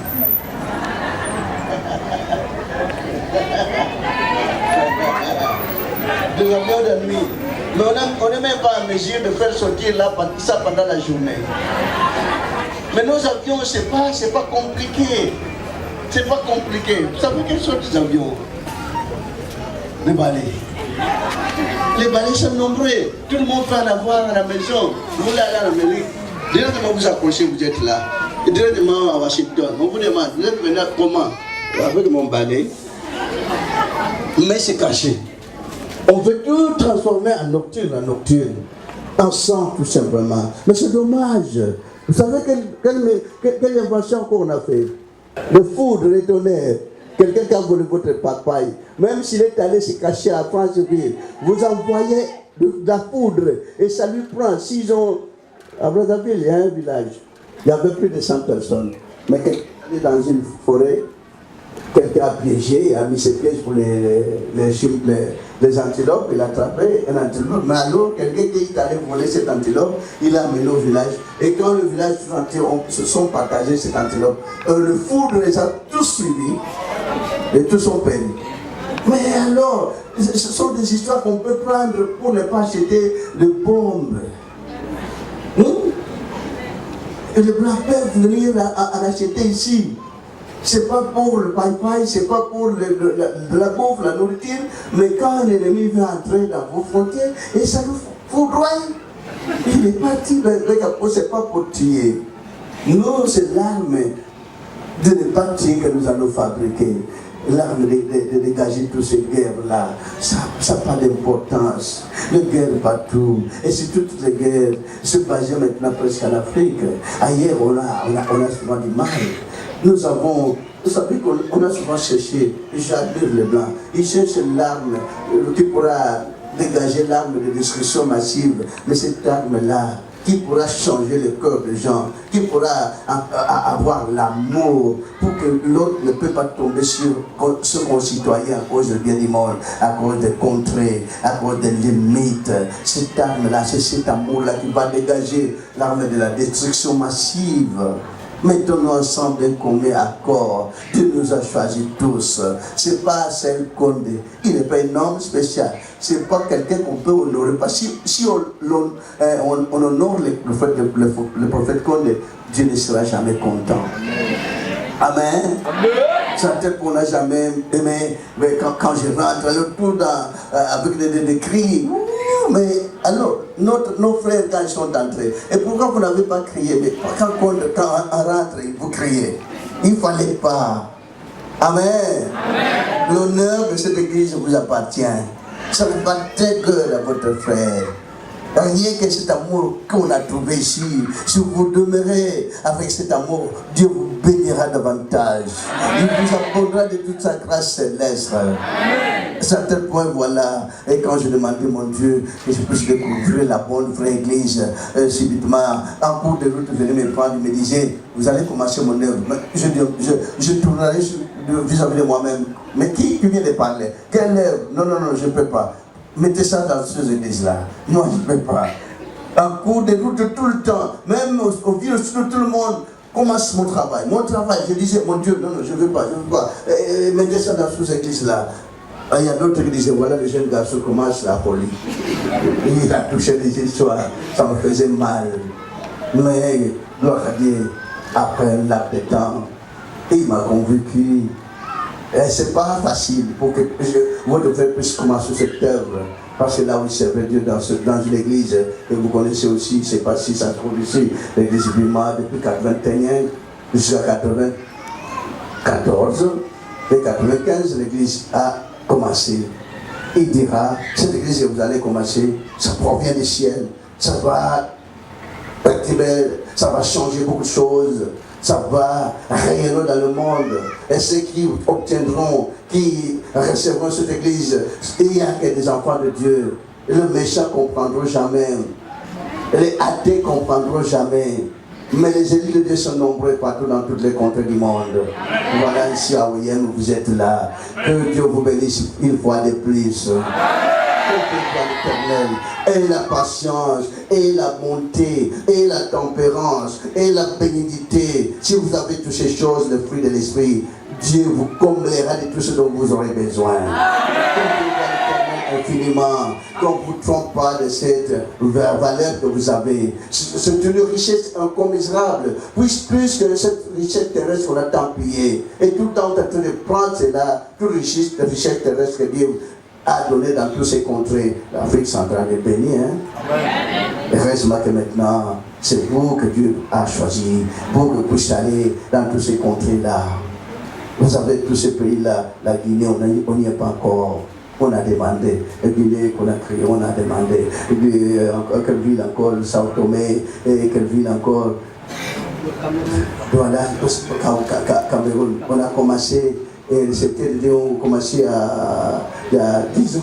Des avions de nuit. Mais on n'est même pas en mesure de faire sortir ça pendant la journée. Mais nos avions, c'est pas compliqué. C'est pas compliqué. Vous savez quelles sortes d'avions? Les balais. Les balais sont nombreux. Tout le monde peut en avoir à la maison. Vous allez à l'Amérique. Directement vous accrochez, vous êtes là. Et directement à Washington. On vous demande, vous êtes venu comment? Avec mon balai. Mais c'est caché. On veut tout transformer en nocturne, en sang tout simplement. Mais c'est dommage. Vous savez quelle invention qu'on a fait? Le foudre, le tonnerre. Quelqu'un qui a volé votre papaye, même s'il est allé se cacher à Franceville, vous envoyez de la poudre et ça lui prend. S'ils ont. À Brazzaville, il y a un village. Il y avait plus de 100 personnes. Mais quelqu'un est dans une forêt. Quelqu'un a piégé, a mis ses pièges pour les antilopes, il a attrapé un antilope. Mais alors, quelqu'un qui est allé voler cette antilope, il l'a amené au village. Et quand le village tout entier se sont partagés cette antilope, le foudre les a tous suivis et tous sont péris. Mais alors, ce sont des histoires qu'on peut prendre pour ne pas acheter de bombes. Et les Blancs peuvent venir à l'acheter ici. C'est pas pour le paille-paille, c'est pas pour la bouffe, la nourriture, mais quand l'ennemi veut entrer dans vos frontières, et ça nous foudroie. Il est parti, le capot, c'est pas pour tuer. Nous, c'est l'arme de ne pas tuer que nous allons fabriquer. L'arme de dégager toutes ces guerres-là, ça n'a pas d'importance. Les guerres partout, et c'est toutes les guerres, se basent maintenant presque en Afrique. Ailleurs, on a souvent du mal. Vous savez qu'on a souvent cherché, j'admire les Blancs, ils cherchent l'arme qui pourra dégager l'arme de destruction massive, mais cette arme-là, qui pourra changer le cœur des gens, qui pourra avoir l'amour pour que l'autre ne peut pas tomber sur ce concitoyen à cause du bien du monde, à cause des contrées, à cause des limites. Cette arme-là, c'est cet amour-là qui va dégager l'arme de la destruction massive. Mettons-nous ensemble d'un commun accord. Dieu nous a choisis tous. C'est pas celle qu'on est. Il n'est pas un homme spécial. C'est pas quelqu'un qu'on peut honorer. Parce que si on honore le prophète Condé, Dieu ne sera jamais content. Amen. Certains qu'on n'a jamais aimé, mais quand je rentre, avec des cris, mais alors, nos frères, quand ils sont entrés, et pourquoi vous n'avez pas crié? Mais quand on rentre, vous criez. Il ne fallait pas. Amen. L'honneur de cette église vous appartient. Ça ne va pas gueule à votre frère. Rien que cet amour qu'on a trouvé ici, si vous demeurez avec cet amour, Dieu vous bénira davantage. Il vous apportera de toute sa grâce céleste. À certains points, voilà. Et quand je demandais, mon Dieu, que je puisse découvrir la bonne vraie église, subitement, en cours de route, je venais me prendre, il me disait, vous allez commencer mon œuvre. Je tournerai vis-à-vis de moi-même. Mais qui vient de parler? Quelle œuvre? Non, je ne peux pas. Mettez ça dans ces églises-là. Moi, je ne peux pas. En cours de route tout le temps, même au virus de tout le monde, commence mon travail. Mon travail, je disais, mon Dieu, non, je ne veux pas. Mettez ça dans ces églises-là. Il y a d'autres qui disaient, voilà, le jeune garçon commence la folie. Il a touché des histoires, ça me faisait mal. Mais, gloire à Dieu, après un laps de temps, il m'a convaincu. C'est pas facile pour que votre frère puisse commencer cette œuvre. Parce que là où il servait Dieu dans l'église, et vous connaissez aussi, c'est pas si ça se trouve ici, l'église du Bima depuis 81 jusqu'à 94 et 95, l'église a commencé. Il dira, cette église que vous allez commencer, ça provient du ciel, ça va être belle, ça va changer beaucoup de choses. Ça va rayonner dans le monde. Et ceux qui obtiendront, qui recevront cette église, il y a que des enfants de Dieu. Les méchants ne comprendront jamais. Les athées ne comprendront jamais. Mais les élus de Dieu sont nombreux partout dans toutes les contrées du monde. Voilà ici à Oyem, vous êtes là. Que Dieu vous bénisse une fois de plus. Et la patience, et la bonté, et la tempérance, et la bénignité. Si vous avez toutes ces choses, le fruit de l'esprit, Dieu vous comblera de tout ce dont vous aurez besoin. Infiniment, qu'on ne vous trompe pas de cette valeur que vous avez. C'est une richesse incommensurable, plus que cette richesse terrestre qu'on a tant pillée. Et tout le temps, on est en train de prendre cela, toute richesse terrestre que Dieu a donné dans tous ces contrées. L'Afrique centrale est bénie. Heureusement que maintenant, c'est vous que Dieu a choisi, pour que vous puissiez aller dans tous ces contrées-là. Vous savez, tous ces pays-là, la Guinée, on n'y est pas encore. On a demandé. La Guinée qu'on a créé, on a demandé. Et puis, quelle ville encore, Sao Tomé, et quelle ville encore, voilà, Cameroun. On a commencé. Et c'était, on a commencé il y a 10 ans,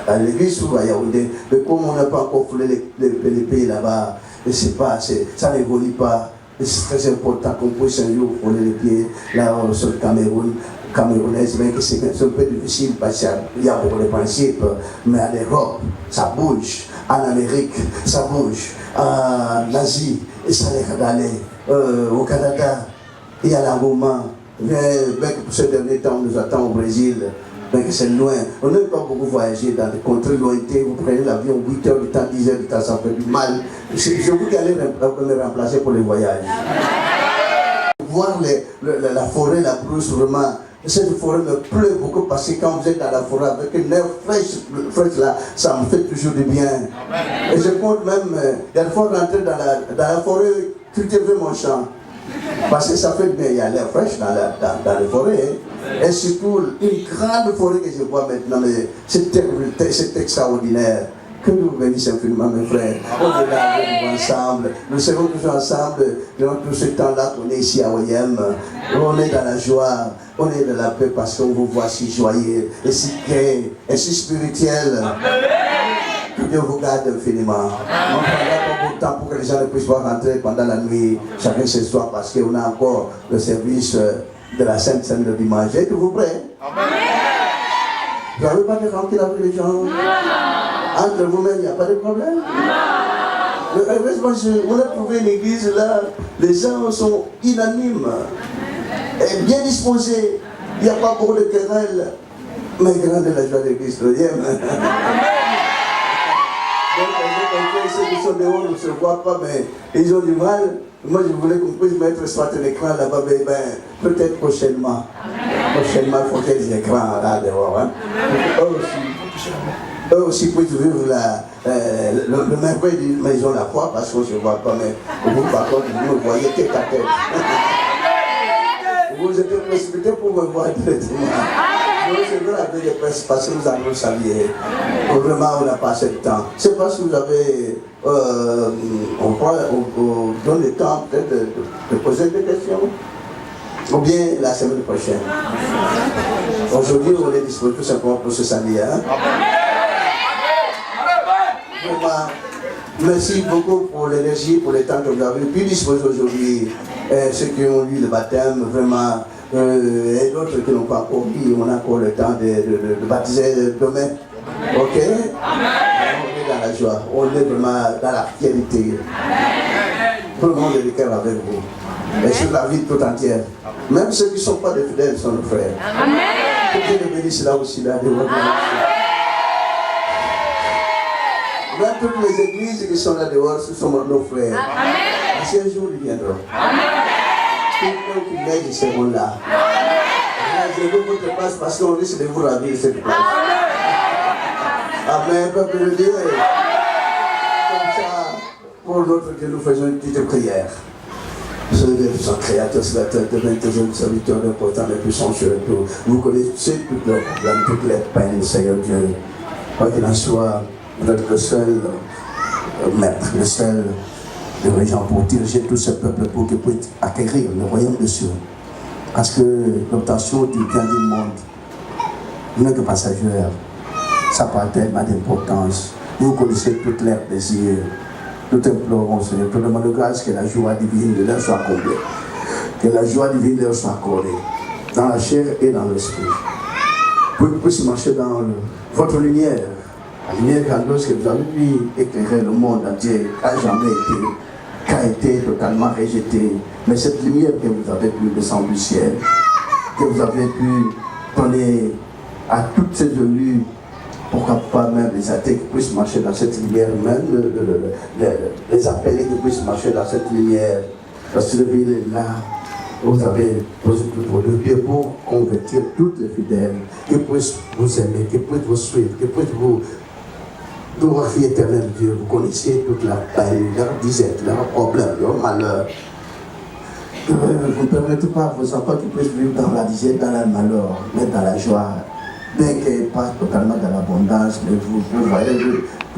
à l'église ou à Yaoundé. Mais comme on n'a pas encore foulé les pays là-bas, ça n'évolue pas. C'est très important qu'on puisse un jour fouler les pieds là sur le Cameroun. Camerounaise, mais c'est un peu difficile parce qu'il y a beaucoup de principes. Mais en Europe, ça bouge. En Amérique, ça bouge. En Asie, ça les d'aller. Au Canada, il y a l'engouement. Mais pour ce dernier temps, on nous attend au Brésil. Mais c'est loin. On n'aime pas beaucoup voyager dans des contrées lointaines. Vous prenez l'avion 8 heures du temps, 10 heures du temps, ça fait du mal. Je vous allez me remplacer pour les voyages. Voir la forêt, la brousse, vraiment. Cette forêt me plaît beaucoup parce que quand vous êtes dans la forêt avec une air fraîche là, ça me fait toujours du bien. Et je compte même, il y a une fois rentrer dans la forêt, cultiver mon champ. Parce que ça fait bien, il y a l'air fraîche dans les forêts. Et surtout, une grande forêt que je vois maintenant, c'est extraordinaire. Que nous bénissons infiniment, mes frères. On est là avec nous ensemble. Nous serons toujours ensemble dans tout ce temps-là qu'on est ici à Oyem. On est dans la joie, on est dans la paix parce qu'on vous voit si joyeux, et si gai, et si spirituel. Que Dieu vous garde infiniment. On prendra pas beaucoup de temps pour que les gens ne puissent pas rentrer pendant la nuit, chacun ce soir, parce qu'on a encore le service de la Sainte Seine le dimanche. Êtes-vous prêts? Vous n'avez pas de rentrer avec les gens? Entre vous-même, il n'y a pas de problème? Heureusement, on a trouvé une église là, les gens sont unanimes, et bien disposés. Il n'y a pas beaucoup de querelles. Mais grande est la joie de l'église, le deuxième. Donc, ceux qui sont dehors ne se voient pas, mais ils ont du mal. Moi, je voulais qu'on puisse mettre soit un écran là-bas, mais peut-être prochainement. Prochainement, il faut qu'il y ait des écrans là dehors. Hein. Eux aussi peuvent vivre le merveille d'une maison la foi, parce qu'on ne se voit pas, mais vous, par contre, vous me voyez tête à tête. Vous êtes précipité pour me voir directement. C'est vrai avec les presses parce que nous allons saluer. Vraiment, on n'a pas assez de temps. Je ne sais pas si vous avez. On donne le temps peut-être de poser des questions. Ou bien la semaine prochaine. Aujourd'hui, on est disponible tout simplement pour se saluer. Hein? Vraiment, merci beaucoup pour l'énergie, pour le temps que vous avez pu disposer aujourd'hui. Ceux qui ont eu le baptême, vraiment. Et d'autres qui n'ont pas encore vu, on a encore le temps de baptiser demain. Ok? Amen. On est dans la joie, on est vraiment dans la fierté. Tout le monde est de cœur avec vous. Et sur la vie tout entière. Même ceux qui ne sont pas des fidèles sont nos frères. Amen. Que Dieu les bénisse là aussi, là, de votre même toutes les églises qui sont là dehors, ce sont nos frères. Amen. Parce qu'un jour, ils viendront. Amen. Quelqu'un qui m'aide, c'est bon là. Je veux votre place parce qu'on risque de vous ravir cette place. Amen, peuple de Dieu. Comme ça, pour notre Dieu, nous faisons une petite prière. Son créateur, créateur de 22 serviteurs importants, les puissants sur le tout. Vous connaissez toutes leurs problèmes, toutes les peines, Seigneur Dieu. Quoi qu'il en soit, vous êtes le seul maître, le seul dirigeant pour diriger tout ce peuple pour qu'il puisse acquérir le royaume de Dieu. Parce que l'obtention du bien du monde n'est que passagère. Ça n'a pas tellement d'importance. Vous connaissez toutes leurs désirs. Nous t'implorons, Seigneur, te demandons grâce que la joie divine de leur soit comblée. Que la joie divine de leur soit accordée. Dans la chair et dans l'esprit. Pour qu'ils puissent marcher dans votre lumière. La lumière grandiose que vous avez pu éclairer le monde entier n'a jamais été, qu'a été totalement rejetée. Mais cette lumière que vous avez pu descendre du ciel, que vous avez pu donner à toutes ces élus, pourquoi pas même les athées qui puissent marcher dans cette lumière, même les appelés qui puissent marcher dans cette lumière. Parce que le ville est là, vous avez posé tout vos deux pieds pour convertir toutes les fidèles, qui puissent vous aimer, qui puissent vous suivre, qui puissent vous glorifier éternel Dieu. Vous connaissez toute la peine, leur disette, leurs problèmes, leurs malheurs. Vous ne permettez pas à vos enfants qui puissent vivre dans la disette, dans le malheur, mais dans la joie. Bien qu'ils passent totalement dans l'abondance, mais vous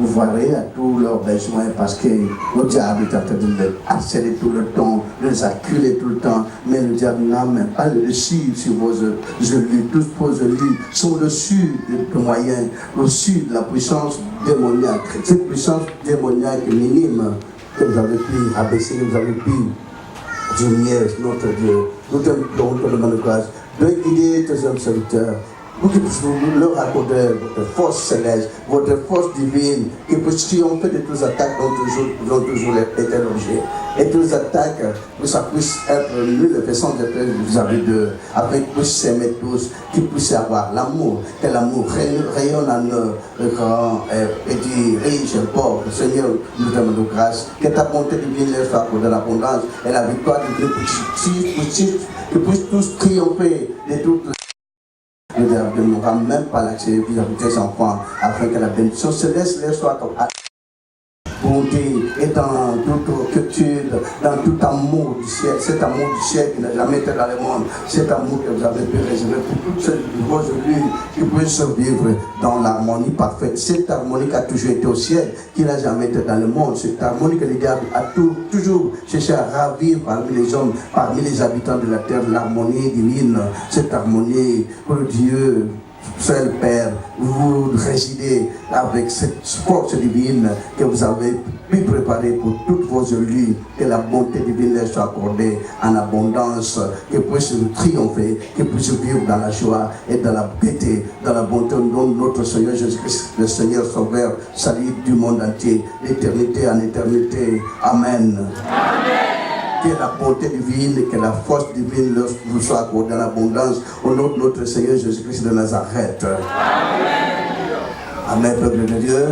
voyez à tous leurs besoins parce que le diable est en train de les harceler tout le temps, de les acculer tout le temps, mais le diable n'a même pas le dessus sur vos élus. Tous vos élus sont au-dessus des moyens, au-dessus de la puissance démoniaque. Cette puissance démoniaque minime que vous avez pu abaisser, que vous avez pu diminuer, notre Dieu. Nous te demandons grâce de guider tes hommes serviteurs. Vous qui puissiez leur accorder votre force céleste, votre force divine, qui puisse triompher de toutes les attaques dont toujours été l'objet. Et toutes les attaques, que ça puisse être l'une des façons de faire vis-à-vis d'eux, afin qu'ils puissent s'aimer tous, qu'ils puissent avoir l'amour, que l'amour rayonne en eux, grand et dit riche et pauvre. Seigneur, nous te demandons grâce, que ta bonté divine leur soit pour de l'abondance et la victoire divine qu'ils puissent tous triompher de toutes les le diable ne nous rend même pas l'accès vis-à-vis des enfants, afin que la bénédiction céleste leur soit bonté et dans toute quiétude, dans tout amour du ciel, cet amour du ciel qui n'a jamais été dans le monde, cet amour que vous avez pu réserver pour toutes ces vos élus qui puissent vivre dans l'harmonie parfaite, cette harmonie qui a toujours été au ciel, qui n'a jamais été dans le monde, cette harmonie que le diable a toujours cherché à ravir parmi les hommes, parmi les habitants de la terre, l'harmonie divine, cette harmonie pour Dieu seul Père, vous résidez avec cette force divine que vous avez pu préparer pour toutes vos élus, que la bonté divine leur soit accordée en abondance, qu'ils puissent triompher, qu'ils puissent vivre dans la joie et dans la gaieté, dans la bonté au nom de notre Seigneur Jésus-Christ, le Seigneur Sauveur, salut du monde entier, d'éternité en éternité. Amen. Que la bonté divine, que la force divine vous soit accordée en abondance au nom de notre Seigneur Jésus-Christ de Nazareth. Amen, peuple de Dieu.